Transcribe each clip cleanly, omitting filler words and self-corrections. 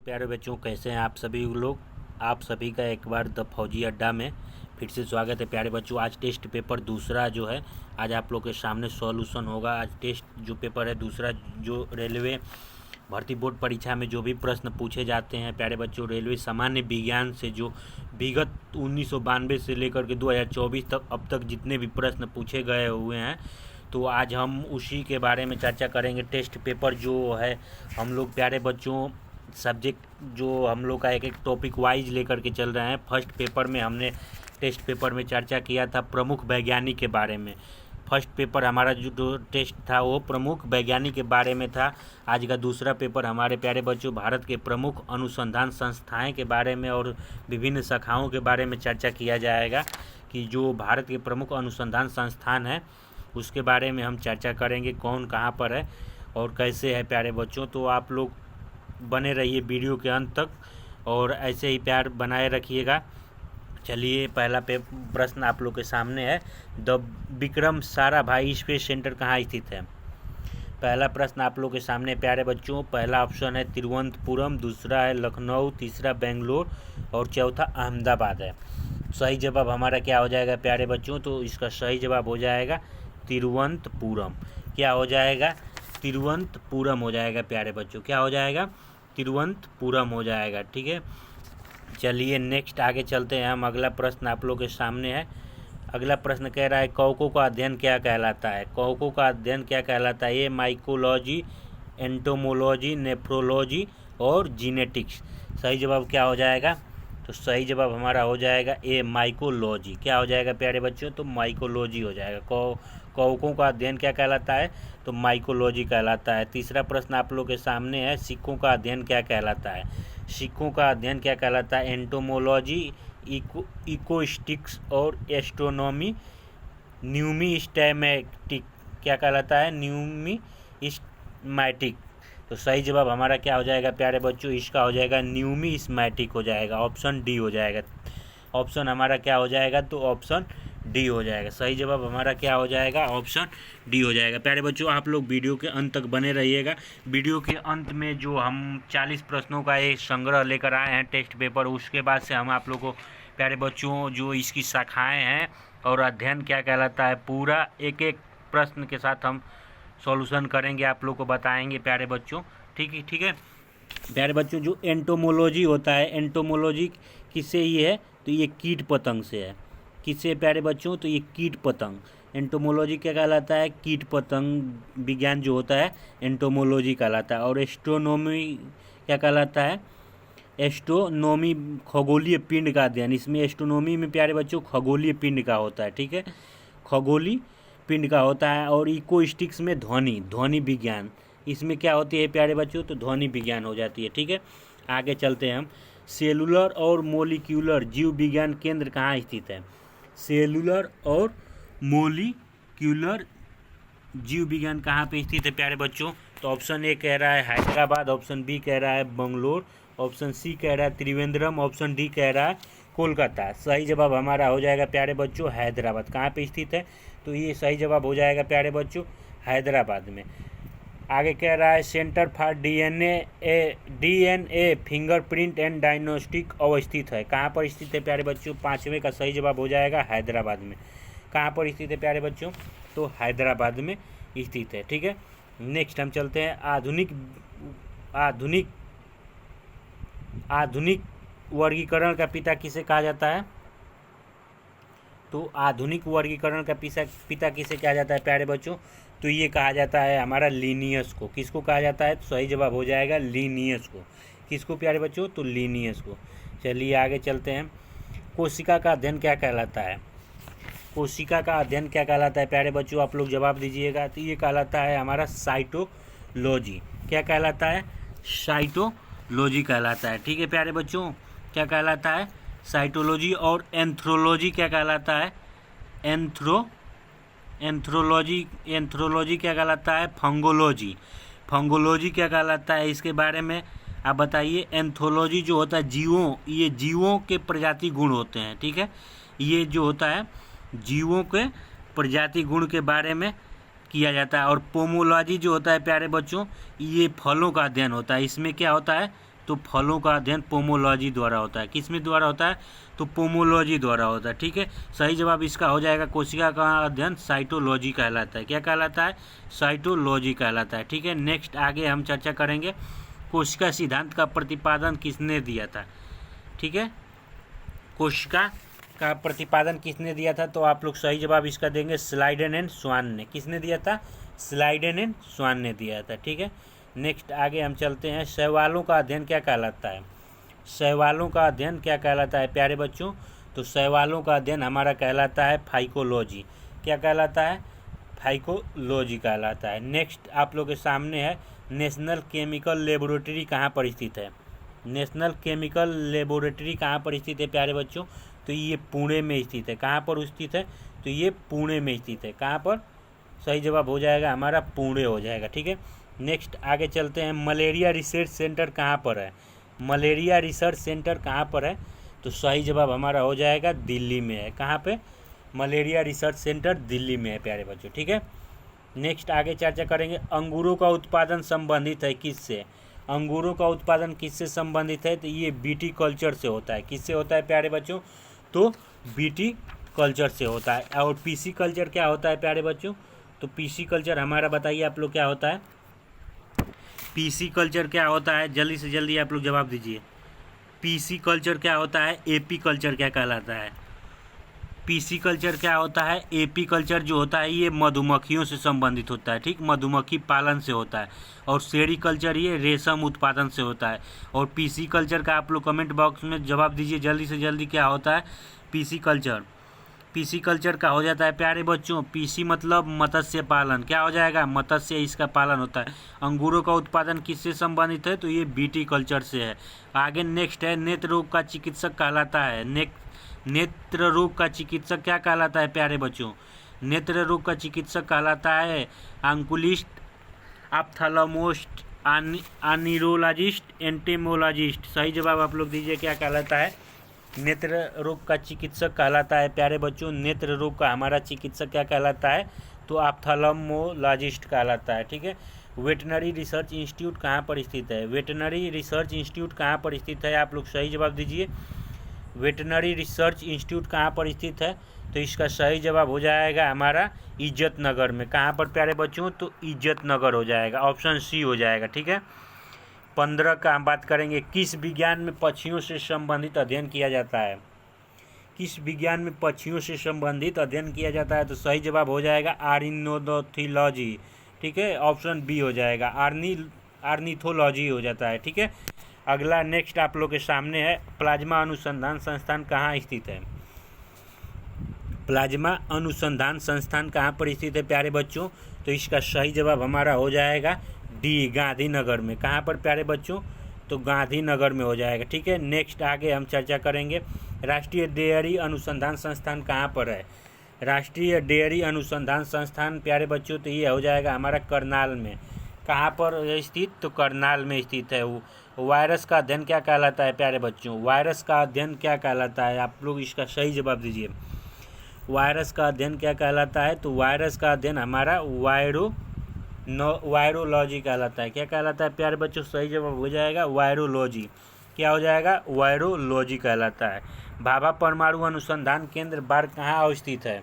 प्यारे बच्चों, कैसे हैं आप सभी लोग। आप सभी का एक बार द फौजी अड्डा में फिर से स्वागत है। प्यारे बच्चों, आज टेस्ट पेपर दूसरा जो है आज आप लोग के सामने सॉल्यूशन होगा। आज टेस्ट जो पेपर है दूसरा, जो रेलवे भर्ती बोर्ड परीक्षा में जो भी प्रश्न पूछे जाते हैं प्यारे बच्चों, रेलवे सामान्य विज्ञान से जो विगत 1992 से लेकर के 2024 तक अब तक जितने भी प्रश्न पूछे गए हुए हैं, तो आज हम उसी के बारे में चर्चा करेंगे। टेस्ट पेपर जो है हम लोग प्यारे बच्चों सब्जेक्ट जो हम लोग का एक एक टॉपिक वाइज लेकर के चल रहे हैं। फर्स्ट पेपर में हमने टेस्ट पेपर में चर्चा किया था प्रमुख वैज्ञानिक के बारे में। फर्स्ट पेपर हमारा जो टेस्ट था वो प्रमुख वैज्ञानिक के बारे में था। आज का दूसरा पेपर हमारे प्यारे बच्चों भारत के प्रमुख अनुसंधान संस्थाएं के बारे में और विभिन्न शाखाओं के बारे में चर्चा किया जाएगा कि जो भारत के प्रमुख अनुसंधान संस्थान है उसके बारे में हम चर्चा करेंगे, कौन कहाँ पर है और कैसे है प्यारे बच्चों। तो आप लोग बने रहिए वीडियो के अंत तक और ऐसे ही प्यार बनाए रखिएगा। चलिए, पहला प्रश्न आप लोग के सामने है, the Vikram Sarabhai space centre कहाँ स्थित है। पहला प्रश्न आप लोग के सामने प्यारे बच्चों, पहला ऑप्शन है तिरुवनंतपुरम, दूसरा है लखनऊ, तीसरा बेंगलोर और चौथा अहमदाबाद है। सही जवाब हमारा क्या हो जाएगा प्यारे बच्चों, तो इसका सही जवाब हो जाएगा तिरुवनंतपुरम। क्या हो जाएगा? तिरुवनंतपुरम हो जाएगा प्यारे बच्चों। क्या हो जाएगा? तिरुवनंतपुरम हो जाएगा। ठीक है, चलिए नेक्स्ट आगे चलते हैं हम। अगला प्रश्न आप लोग के सामने है। अगला प्रश्न कह रहा है कौकों का अध्ययन क्या कहलाता है। कौकों का अध्ययन क्या कहलाता है? ये माइकोलॉजी, एंटोमोलॉजी, नेफ्रोलॉजी और जीनेटिक्स। सही जवाब क्या हो जाएगा? तो सही जवाब हमारा हो जाएगा ए माइकोलॉजी। क्या हो जाएगा प्यारे बच्चों? तो माइकोलॉजी हो जाएगा। कौकों का अध्ययन क्या कहलाता है? तो माइकोलॉजी कहलाता है। तीसरा प्रश्न आप लोग के सामने है, सिक्कों का अध्ययन क्या कहलाता है। सिक्कों का अध्ययन क्या कहलाता है? एंटोमोलॉजी, इकोस्टिक्स और एस्ट्रोनॉमी। न्यूमिस्टैटिक क्या कहलाता है? न्यूमिस्टैटिक। तो सही जवाब हमारा क्या हो जाएगा प्यारे बच्चों? इसका हो जाएगा न्यूमिस्मैटिक हो जाएगा। ऑप्शन डी हो जाएगा। ऑप्शन हमारा क्या हो जाएगा? तो ऑप्शन डी हो जाएगा। सही जवाब हमारा क्या हो जाएगा? ऑप्शन डी हो जाएगा। प्यारे बच्चों, आप लोग वीडियो के अंत तक बने रहिएगा। वीडियो के अंत में जो हम 40 प्रश्नों का एक संग्रह लेकर आए हैं टेस्ट पेपर, उसके बाद से हम आप लोग को प्यारे बच्चों जो इसकी शाखाएँ हैं और अध्ययन क्या कहलाता है पूरा एक एक प्रश्न के साथ हम सॉल्यूशन करेंगे, आप लोग को बताएंगे प्यारे बच्चों। ठीक है प्यारे बच्चों, जो एंटोमोलॉजी होता है, एंटोमोलॉजी किससे ये है? तो ये कीट पतंग से है। किससे प्यारे बच्चों? तो ये कीट पतंग। एंटोमोलॉजी क्या कहलाता है? कीट पतंग विज्ञान जो होता है एंटोमोलॉजी कहलाता है। और एस्ट्रोनॉमी क्या कहलाता है? एस्ट्रोनॉमी खगोलीय पिंड का अध्ययन। इसमें एस्ट्रोनॉमी में प्यारे बच्चों खगोलीय पिंड का होता है। ठीक है, खगोलीय पिंड का होता है। और इकोस्टिक्स में ध्वनि विज्ञान। इसमें क्या होती है प्यारे बच्चों? तो ध्वनि विज्ञान हो जाती है। ठीक है, आगे चलते हैं हम। सेलुलर और मोलिक्यूलर जीव विज्ञान केंद्र कहाँ स्थित है। सेलुलर और मोलिक्यूलर जीव विज्ञान कहाँ पे स्थित है प्यारे बच्चों? तो ऑप्शन ए कह रहा है हैदराबाद, ऑप्शन बी कह रहा है बंगलोर, ऑप्शन सी कह रहा है त्रिवेंद्रम, ऑप्शन डी कह रहा है कोलकाता। सही जवाब हमारा हो जाएगा प्यारे बच्चों हैदराबाद। कहाँ पे स्थित है? तो ये सही जवाब हो जाएगा प्यारे बच्चों हैदराबाद में। आगे कह रहा है centre for DNA fingerprint and diagnostic अवस्थित है। कहाँ पर स्थित है प्यारे बच्चों? पाँचवें का सही जवाब हो जाएगा हैदराबाद में। कहाँ पर स्थित है प्यारे बच्चों? तो हैदराबाद में स्थित है। ठीक है, नेक्स्ट हम चलते हैं। आधुनिक वर्गीकरण का पिता किसे कहा जाता है? तो आधुनिक वर्गीकरण का पिता किसे कहा जाता है प्यारे बच्चों? तो ये कहा जाता है हमारा लिनियस को। किसको कहा जाता है? तो सही जवाब हो जाएगा लिनियस को। किसको प्यारे बच्चों? तो लिनियस को। चलिए आगे चलते हैं। कोशिका का अध्ययन क्या कहलाता है। कोशिका का अध्ययन क्या कहलाता है प्यारे बच्चों? आप लोग जवाब दीजिएगा। तो ये कहलाता है हमारा साइटोलॉजी। क्या कहलाता है? साइटोलॉजी कहलाता है। ठीक है प्यारे बच्चों, क्या कहलाता है? साइटोलॉजी। और एंथ्रोलॉजी क्या कहलाता है? एंथ्रोलॉजी क्या कहलाता है? फंगोलॉजी क्या कहलाता है? इसके बारे में आप बताइए। एंथ्रोलॉजी जो होता है ये जीवों के प्रजाति गुण होते हैं। ठीक है, ये जो होता है जीवों के प्रजाति गुण के बारे में किया जाता है। और पोमोलॉजी जो होता है प्यारे बच्चों, ये फलों का अध्ययन होता है। इसमें क्या होता है? तो फलों का अध्ययन पोमोलॉजी द्वारा होता है। किस में द्वारा होता है? तो पोमोलॉजी द्वारा होता है। ठीक है, सही जवाब इसका हो जाएगा कोशिका का अध्ययन साइटोलॉजी कहलाता है। क्या कहलाता है? साइटोलॉजी कहलाता है। ठीक है, नेक्स्ट आगे हम चर्चा करेंगे कोशिका सिद्धांत का प्रतिपादन किसने दिया था। ठीक है, कोशिका का प्रतिपादन किसने दिया था? तो आप लोग सही जवाब इसका देंगे स्लाइडेन एंड स्वान ने। किसने दिया था? स्लाइडेन एंड स्वान ने दिया था। ठीक है, नेक्स्ट आगे हम चलते हैं शैवालों का अध्ययन क्या कहलाता है। शैवालों का अध्ययन क्या कहलाता है प्यारे बच्चों? तो शैवालों का अध्ययन हमारा कहलाता है फाइकोलॉजी। क्या कहलाता है? फाइकोलॉजी कहलाता है। नेक्स्ट आप लोग के सामने है नेशनल केमिकल लेबोरेटरी कहाँ पर स्थित है। नेशनल केमिकल लेबोरेटरी कहाँ पर स्थित है प्यारे बच्चों? तो ये पुणे में स्थित है। कहाँ पर स्थित है? तो ये पुणे में स्थित है। कहाँ पर? सही जवाब हो जाएगा हमारा पुणे हो जाएगा। ठीक है, नेक्स्ट आगे चलते हैं मलेरिया रिसर्च सेंटर कहाँ पर है। मलेरिया रिसर्च सेंटर कहाँ पर है? तो सही जवाब हमारा हो जाएगा दिल्ली में है। कहाँ पे? मलेरिया रिसर्च सेंटर दिल्ली में है प्यारे बच्चों। ठीक है, नेक्स्ट आगे चर्चा करेंगे अंगूरों का उत्पादन संबंधित है किससे। अंगूरों का उत्पादन किससे संबंधित है? तो ये बीटी कल्चर से होता है। किससे होता है प्यारे बच्चों? तो बीटी कल्चर से होता है। और पीसी कल्चर क्या होता है प्यारे बच्चों? तो पीसी कल्चर हमारा बताइए आप लोग क्या होता है? पीसी कल्चर क्या होता है? जल्दी से जल्दी आप लोग जवाब दीजिए। पीसी कल्चर क्या होता है? एपी कल्चर क्या कहलाता है? पीसी कल्चर क्या होता है? एपी कल्चर जो होता है ये मधुमक्खियों से संबंधित होता है। ठीक, मधुमक्खी पालन से होता है। और सेरी कल्चर ये रेशम उत्पादन से होता है। और पीसी कल्चर का आप लोग कमेंट बॉक्स में जवाब दीजिए जल्दी से जल्दी क्या होता है पीसी कल्चर। पीसी कल्चर का हो जाता है प्यारे बच्चों पीसी मतलब मत्स्य पालन। क्या हो जाएगा? मत्स्य इसका पालन होता है। अंगूरों का उत्पादन किससे संबंधित है? तो ये बीटी कल्चर से है। आगे नेक्स्ट है नेत्र रोग का चिकित्सक कहलाता है। नेत्र रोग का चिकित्सक क्या कहलाता है प्यारे बच्चों? नेत्र रोग का चिकित्सक कहलाता है अंकुलिस्ट, ऑप्थेल्मोस्ट, आनिरोलॉजिस्ट, एंटेमोलॉजिस्ट। सही जवाब आप लोग दीजिए क्या कहलाता है? नेत्र रोग का चिकित्सक कहलाता है प्यारे बच्चों। नेत्र रोग का हमारा चिकित्सक क्या कहलाता है? तो ऑप्थेल्मोलॉजिस्ट कहलाता है। ठीक है, वेटनरी रिसर्च इंस्टीट्यूट कहाँ पर स्थित है? वेटनरी रिसर्च इंस्टीट्यूट कहाँ पर स्थित है? आप लोग सही जवाब दीजिए। वेटनरी रिसर्च इंस्टीट्यूट कहाँ पर स्थित है? तो इसका सही जवाब हो जाएगा हमारा इज्जत नगर में। कहाँ पर प्यारे बच्चों? तो इज्जत नगर हो जाएगा, ऑप्शन सी हो जाएगा। ठीक है, 15 का हम बात करेंगे किस विज्ञान में पक्षियों से संबंधित अध्ययन किया जाता है। किस विज्ञान में पक्षियों से संबंधित अध्ययन किया जाता है? तो सही जवाब हो जाएगा आर्निथोलॉजी। ठीक है, ऑप्शन बी हो जाएगा आर्निथोलॉजी हो जाता है। ठीक है, अगला नेक्स्ट आप लोग के सामने है प्लाज्मा अनुसंधान संस्थान कहाँ स्थित है। प्लाज्मा अनुसंधान संस्थान कहाँ पर स्थित है प्यारे बच्चों? तो इसका सही जवाब हमारा हो जाएगा डी गांधीनगर में। कहाँ पर प्यारे बच्चों? तो गांधीनगर में हो जाएगा। ठीक है, नेक्स्ट आगे हम चर्चा करेंगे राष्ट्रीय डेयरी अनुसंधान संस्थान कहाँ पर है। राष्ट्रीय डेयरी अनुसंधान संस्थान प्यारे बच्चों तो ये हो जाएगा हमारा करनाल में। कहाँ पर स्थित? तो करनाल में स्थित है। वायरस का अध्ययन क्या कहलाता है प्यारे बच्चों? वायरस का अध्ययन क्या कहलाता है? आप लोग इसका सही जवाब दीजिए। वायरस का अध्ययन क्या कहलाता है? तो वायरस का अध्ययन हमारा वायरोलॉजी कहलाता है। क्या कहलाता है प्यारे बच्चों? सही जवाब हो जाएगा वायरोलॉजी। क्या हो जाएगा? वायरोलॉजी कहलाता है। भाभा परमाणु अनुसंधान केंद्र बार कहाँ स्थित है?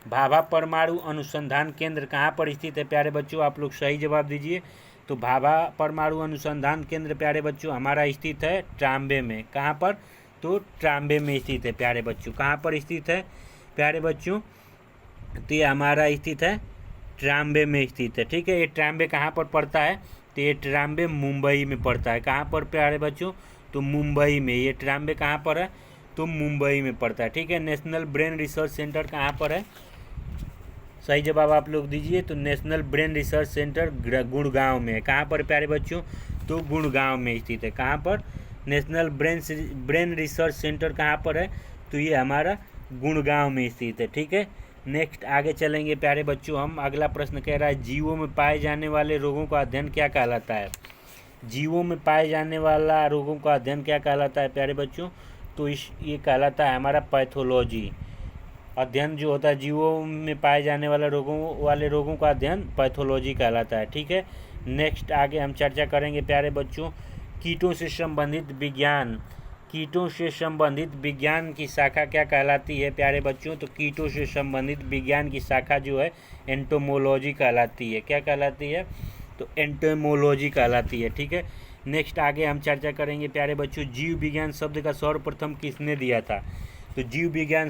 भाभा परमाणु अनुसंधान केंद्र कहाँ पर स्थित है प्यारे बच्चों? आप लोग सही जवाब दीजिए। तो भाभा परमाणु अनुसंधान केंद्र प्यारे बच्चों हमारा स्थित है ट्राम्बे में। कहाँ पर? तो ट्राम्बे में स्थित है प्यारे बच्चों। कहाँ पर स्थित है प्यारे बच्चों? तो ये हमारा स्थित है ट्राम्बे में स्थित है। ठीक है, ये ट्राम्बे कहाँ पर पड़ता है? तो ये ट्राम्बे मुंबई में पड़ता है। कहाँ पर प्यारे बच्चों? तो मुंबई में। ये ट्राम्बे कहाँ पर है? तो मुंबई में पड़ता है। ठीक है, नेशनल ब्रेन रिसर्च सेंटर कहाँ पर है? सही जवाब आप लोग दीजिए। तो national brain research centre Gurgaon में है। कहाँ पर प्यारे बच्चों? तो गुड़गांव में स्थित है। कहाँ पर? नेशनल ब्रेन रिसर्च सेंटर कहाँ पर है? तो ये हमारा गुड़गांव में स्थित है। ठीक है, नेक्स्ट आगे चलेंगे प्यारे बच्चों हम। अगला प्रश्न कह रहा है जीवों में पाए जाने वाले रोगों का अध्ययन क्या कहलाता है। जीवों में पाए जाने वाला रोगों का अध्ययन क्या कहलाता है प्यारे बच्चों? तो ये कहलाता है हमारा पैथोलॉजी। अध्ययन जो होता है जीवों में पाए जाने वाले रोगों का अध्ययन पैथोलॉजी कहलाता है। ठीक है, नेक्स्ट आगे हम चर्चा करेंगे प्यारे बच्चों कीटों से संबंधित विज्ञान, कीटों से संबंधित विज्ञान की शाखा क्या कहलाती है प्यारे बच्चों? तो कीटों से संबंधित विज्ञान की शाखा जो है एंटोमोलॉजी कहलाती है। क्या कहलाती है? तो एंटोमोलॉजी कहलाती है। ठीक है, नेक्स्ट आगे हम चर्चा करेंगे प्यारे बच्चों, जीव विज्ञान शब्द का सर्वप्रथम किसने दिया था? तो जीव विज्ञान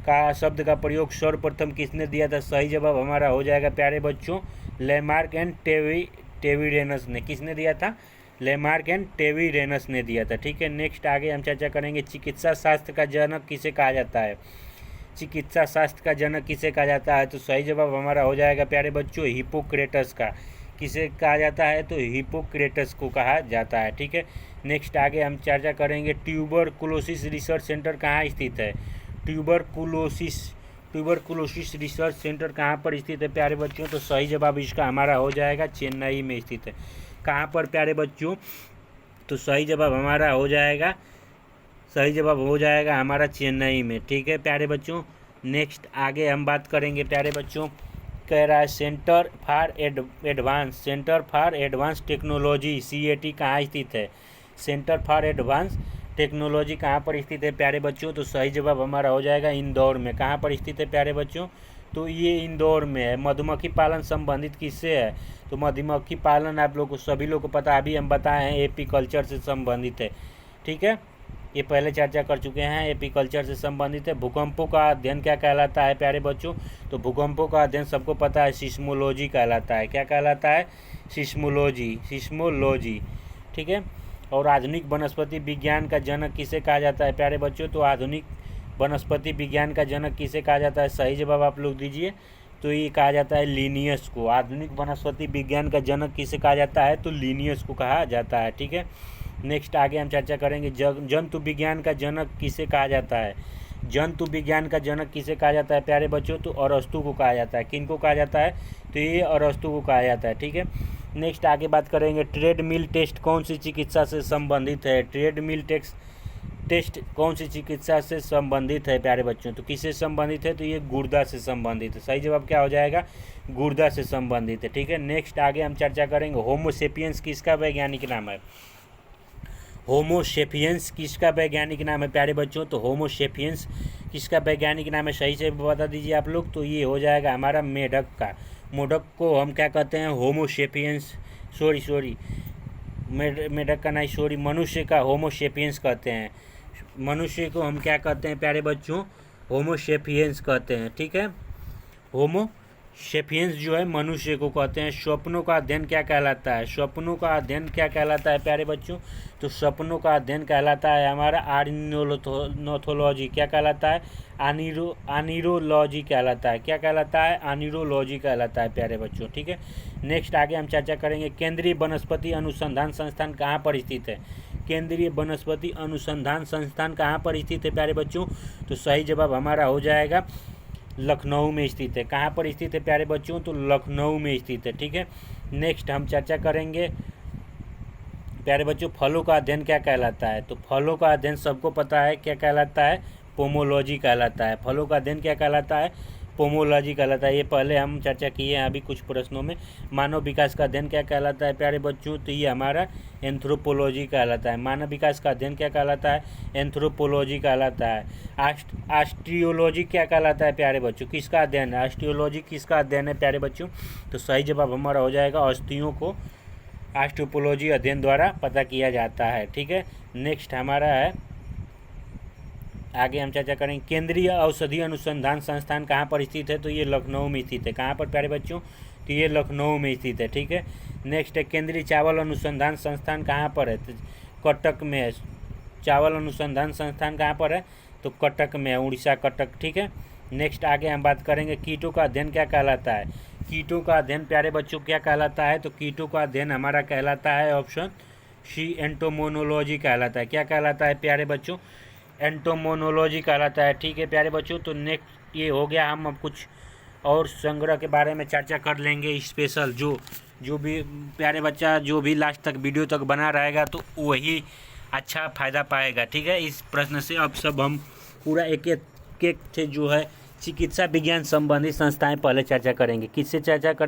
का शब्द का प्रयोग सर्वप्रथम किसने दिया था? सही जवाब हमारा हो जाएगा प्यारे बच्चों लेमार्क एंड टेविरेनस ने। किसने दिया था? लेमार्क एंड टेविरेनस ने दिया था। ठीक है, नेक्स्ट आगे हम चर्चा करेंगे चिकित्सा शास्त्र का जनक किसे कहा जाता है? चिकित्सा शास्त्र का जनक किसे कहा जाता है? तो सही जवाब हमारा हो जाएगा प्यारे बच्चों हिप्पोक्रेटस का। किसे कहा जाता है? तो हिप्पोक्रेटस को कहा जाता है। ठीक है, नेक्स्ट आगे हम चर्चा करेंगे ट्यूबरकुलोसिस रिसर्च सेंटर कहाँ स्थित है? ट्यूबरकुलोसिस रिसर्च सेंटर कहाँ पर स्थित है प्यारे बच्चों? तो सही जवाब इसका हमारा हो जाएगा चेन्नई में स्थित है। कहाँ पर प्यारे बच्चों? तो सही जवाब हमारा हो जाएगा हमारा चेन्नई में। ठीक है प्यारे बच्चों, नेक्स्ट आगे हम बात करेंगे प्यारे बच्चों, कह रहा है centre for advance technology CAT कहाँ स्थित है? सेंटर फॉर एडवांस टेक्नोलॉजी कहाँ पर स्थित है प्यारे बच्चों? तो सही जवाब हमारा हो जाएगा इंदौर में। कहाँ पर स्थित है प्यारे बच्चों? तो ये इंदौर में है। मधुमक्खी पालन संबंधित किससे है? तो मधुमक्खी पालन आप लोग को सभी लोग को पता, अभी हम बताए हैं एपीकल्चर से संबंधित है। ठीक है, ये पहले चर्चा कर चुके हैं, एपीकल्चर से संबंधित है। भूकंपों का अध्ययन क्या कहलाता है प्यारे बच्चों? तो भूकंपों का अध्ययन सबको पता है सिस्मोलॉजी कहलाता है। क्या कहलाता है? सिस्मोलॉजी। ठीक है, और आधुनिक वनस्पति विज्ञान का जनक किसे कहा जाता है प्यारे बच्चों? तो आधुनिक वनस्पति विज्ञान का जनक किसे कहा जाता है? सही जवाब आप लोग दीजिए। तो ये कहा जाता है लिनियस को। आधुनिक वनस्पति विज्ञान का जनक किसे कहा जाता है? तो लिनियस को कहा जाता है। ठीक है, नेक्स्ट आगे हम चर्चा करेंगे जंतु विज्ञान का जनक किसे कहा जाता है? जंतु विज्ञान का जनक किसे कहा जाता है प्यारे बच्चों? तो अरस्तु को कहा जाता है। किनको कहा जाता है? तो ये अरस्तु को कहा जाता है। ठीक है, नेक्स्ट आगे बात करेंगे ट्रेडमिल टेस्ट कौन सी चिकित्सा से संबंधित है? ट्रेडमिल टेस्ट कौन सी चिकित्सा से संबंधित है प्यारे बच्चों? तो किससे संबंधित है? तो ये गुर्दा से संबंधित है। सही जवाब क्या हो जाएगा? गुर्दा से संबंधित है। ठीक है, नेक्स्ट आगे हम चर्चा करेंगे होमोसेपियंस किसका वैज्ञानिक नाम है? होमोसेपियंस किसका वैज्ञानिक नाम है प्यारे बच्चों? तो होमोसेपियंस किसका वैज्ञानिक नाम है? सही से बता दीजिए आप लोग। तो ये हो जाएगा हमारा मेढक का। मेढक को हम क्या कहते हैं? होमोसेपियंस मेढक का नहीं, मनुष्य का होमोसेपियंस कहते हैं। मनुष्य को हम क्या कहते हैं प्यारे बच्चों? होमोसेपियंस कहते हैं। ठीक है, होमोसेपियंस जो है मनुष्य को कहते हैं। स्वप्नों का अध्ययन क्या कहलाता है? स्वप्नों का अध्ययन क्या कहलाता है प्यारे बच्चों? तो स्वप्नों का अध्ययन कहलाता है हमारा आर्नियोलॉजी। क्या कहलाता है? आनिरोलॉजी कहलाता है। क्या कहलाता है? आनिरोलॉजी कहलाता है प्यारे बच्चों। ठीक है, नेक्स्ट आगे हम चर्चा करेंगे केंद्रीय वनस्पति अनुसंधान संस्थान कहाँ पर स्थित है? केंद्रीय वनस्पति अनुसंधान संस्थान कहाँ पर स्थित है प्यारे बच्चों? तो सही जवाब हमारा हो जाएगा लखनऊ में स्थित है। कहाँ पर स्थित है प्यारे बच्चों? तो लखनऊ में स्थित है। ठीक है, नेक्स्ट हम चर्चा करेंगे प्यारे बच्चों फलों का अध्ययन क्या कहलाता है? तो फलों का अध्ययन सबको पता है क्या कहलाता है? पोमोलॉजी कहलाता है। फलों का अध्ययन क्या कहलाता है? पोमोलॉजी कहलाता है। ये पहले हम चर्चा किए हैं अभी कुछ प्रश्नों में। मानव विकास का अध्ययन क्या कहलाता है प्यारे बच्चों? तो ये हमारा एंथ्रोपोलॉजी कहलाता है। मानव विकास का अध्ययन क्या कहलाता है? एंथ्रोपोलॉजी कहलाता है। ऑस्टियोलॉजी क्या कहलाता है प्यारे बच्चों? किसका अध्ययन है? ऑस्टियोलॉजी किसका अध्ययन है प्यारे बच्चों? तो सही जवाब हमारा हो जाएगा अस्थियों को ऑस्टियोपोलॉजी अध्ययन द्वारा पता किया जाता है। ठीक है, नेक्स्ट हमारा है आगे हम चर्चा करेंगे केंद्रीय औषधि अनुसंधान संस्थान कहाँ पर स्थित है? तो ये लखनऊ में स्थित है। कहाँ पर प्यारे बच्चों? तो ये लखनऊ में स्थित है। ठीक है, नेक्स्ट है केंद्रीय चावल अनुसंधान संस्थान कहाँ पर है? तो कटक में है। चावल अनुसंधान संस्थान कहाँ पर है? तो कटक में है, उड़ीसा कटक। ठीक है, नेक्स्ट आगे हम बात करेंगे कीटों का अध्ययन क्या कहलाता है? कीटों का अध्ययन प्यारे बच्चों क्या कहलाता है? तो कीटों का अध्ययन हमारा कहलाता है ऑप्शन सी एंटोमोनोलॉजी कहलाता है। क्या कहलाता है प्यारे बच्चों? एंटोमोनोलॉजी कहलाता है। ठीक है प्यारे बच्चों, तो नेक्स्ट ये हो गया। हम अब कुछ और संग्रह के बारे में चर्चा कर लेंगे स्पेशल। जो भी प्यारे बच्चा जो भी लास्ट तक वीडियो तक बना रहेगा तो वही अच्छा फ़ायदा पाएगा। ठीक है, इस प्रश्न से अब सब हम पूरा एक एक से जो है चिकित्सा विज्ञान संबंधी संस्थाएं पहले चर्चा करेंगे। किससे चर्चा करेंगे?